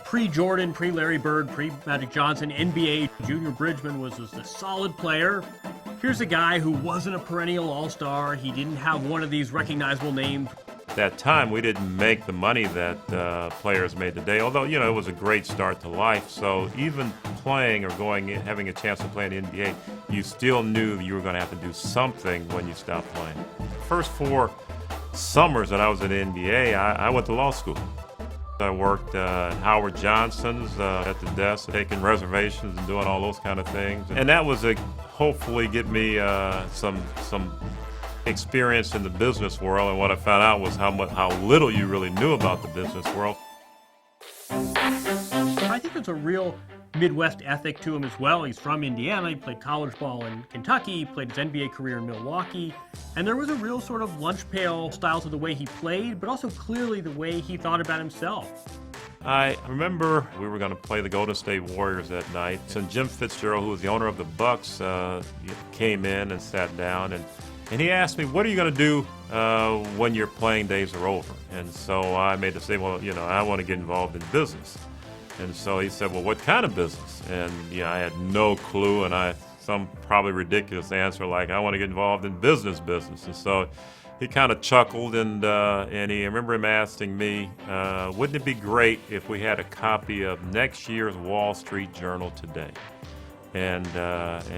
pre-Jordan, pre-Larry Bird, pre-Magic Johnson NBA. Junior Bridgeman was a solid player. Here's a guy who wasn't a perennial all-star. He didn't have one of these recognizable names. At that time, we didn't make the money that players made today, although, it was a great start to life. So even playing or having a chance to play in the NBA, you still knew you were going to have to do something when you stopped playing. First 4 summers that I was at the NBA, I went to law school. I worked at Howard Johnson's at the desk, taking reservations and doing all those kind of things. And that was hopefully get me some experience in the business world. And what I found out was how little you really knew about the business world. I think there's a real Midwest ethic to him as well. He's from Indiana. He played college ball in Kentucky. He played his NBA career in Milwaukee. And there was a real sort of lunch pail style to the way he played, but also clearly the way he thought about himself. I remember we were going to play the Golden State Warriors that night. And Jim Fitzgerald, who was the owner of the Bucks, came in and sat down. And he asked me, what are you going to do when your playing days are over? And so I made the statement, well, I want to get involved in business. And so he said, well, what kind of business? And I had no clue, and some probably ridiculous answer like, I want to get involved in business. And so he kind of chuckled, and I remember him asking me, wouldn't it be great if we had a copy of next year's Wall Street Journal today? And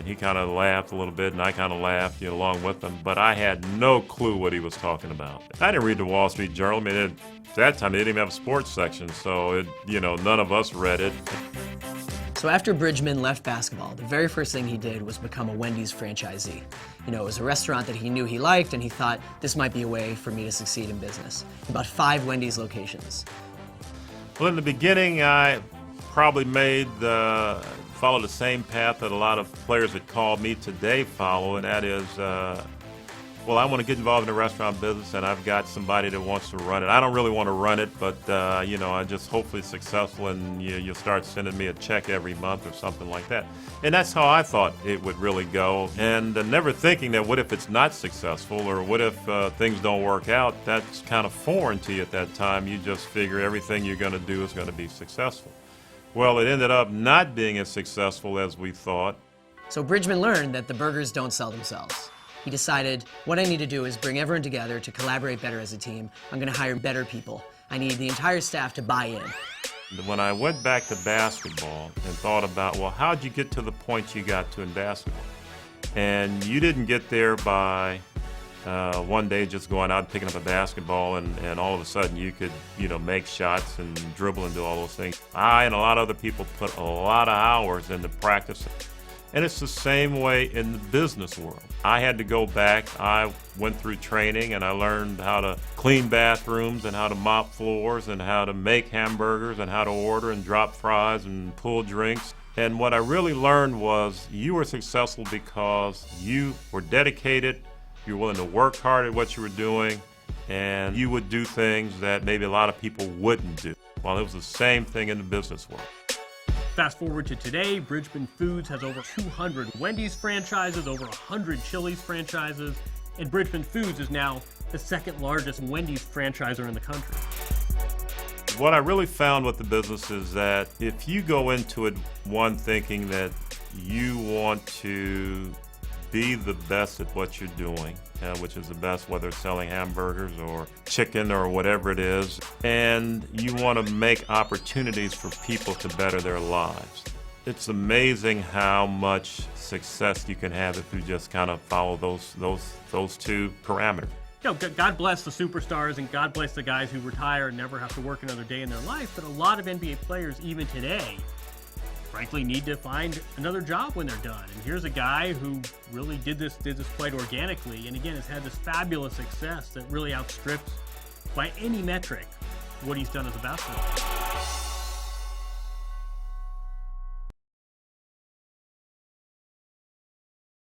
he kind of laughed a little bit, and I kind of laughed along with him. But I had no clue what he was talking about. I didn't read the Wall Street Journal. I mean, at that time, they didn't even have a sports section, so none of us read it. So after Bridgeman left basketball, the very first thing he did was become a Wendy's franchisee. It was a restaurant that he knew he liked, and he thought, this might be a way for me to succeed in business. He bought 5 Wendy's locations. Well, in the beginning, I probably followed the same path that a lot of players that call me today follow, and that is, I want to get involved in the restaurant business, and I've got somebody that wants to run it. I don't really want to run it, but, I'm just hopefully successful, and you'll start sending me a check every month or something like that. And that's how I thought it would really go, and never thinking that what if it's not successful, or what if things don't work out. That's kind of foreign to you at that time. You just figure everything you're going to do is going to be successful. Well, it ended up not being as successful as we thought. So Bridgeman learned that the burgers don't sell themselves. He decided, what I need to do is bring everyone together to collaborate better as a team. I'm going to hire better people. I need the entire staff to buy in. When I went back to basketball and thought about, well, how'd you get to the point you got to in basketball? And you didn't get there by one day just going out and picking up a basketball and all of a sudden you could, make shots and dribble and do all those things. I and a lot of other people put a lot of hours into practice. And it's the same way in the business world. I had to go back. I went through training, and I learned how to clean bathrooms and how to mop floors and how to make hamburgers and how to order and drop fries and pull drinks. And what I really learned was you were successful because you were dedicated, you were willing to work hard at what you were doing, and you would do things that maybe a lot of people wouldn't do. Well, it was the same thing in the business world. Fast forward to today, Bridgeman Foods has over 200 Wendy's franchises, over 100 Chili's franchises, and Bridgeman Foods is now the 2nd largest Wendy's franchisor in the country. What I really found with the business is that if you go into it thinking that you want to be the best at what you're doing, which is the best, whether it's selling hamburgers or chicken or whatever it is, and you want to make opportunities for people to better their lives. It's amazing how much success you can have if you just kind of follow those 2 parameters. God bless the superstars and God bless the guys who retire and never have to work another day in their life, but a lot of NBA players, even today, frankly need to find another job when they're done. And here's a guy who really did this quite organically, and again has had this fabulous success that really outstrips by any metric what he's done as a basketball player.